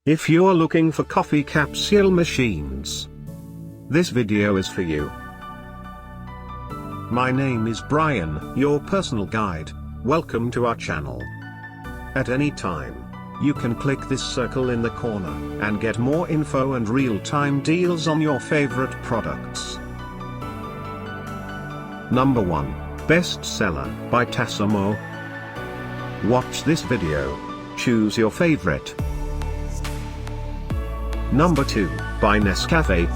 If you're looking for coffee capsule machines, this video is for you. My name is Brian, your personal guide. Welcome to our channel. At any time, you can click this circle in the corner and get more info and real-time deals on your favorite products. Number 1, Bestseller by Tassimo. Watch this video. Choose your favorite. Number 2, by Nescafe.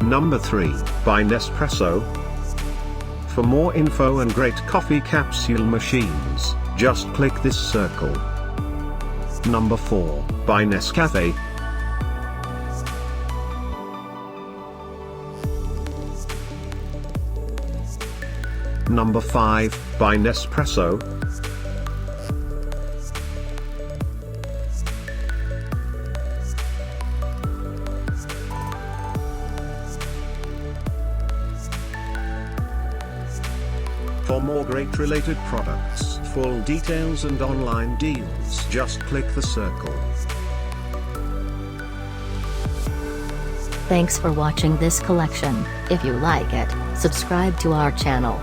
Number 3, by Nespresso. For more info and great coffee capsule machines, just click this circle. Number 4, by Nescafe. Number 5, by Nespresso. For more great related products, full details and online deals, just click the circle. Thanks for watching this collection. If you like it, subscribe to our channel.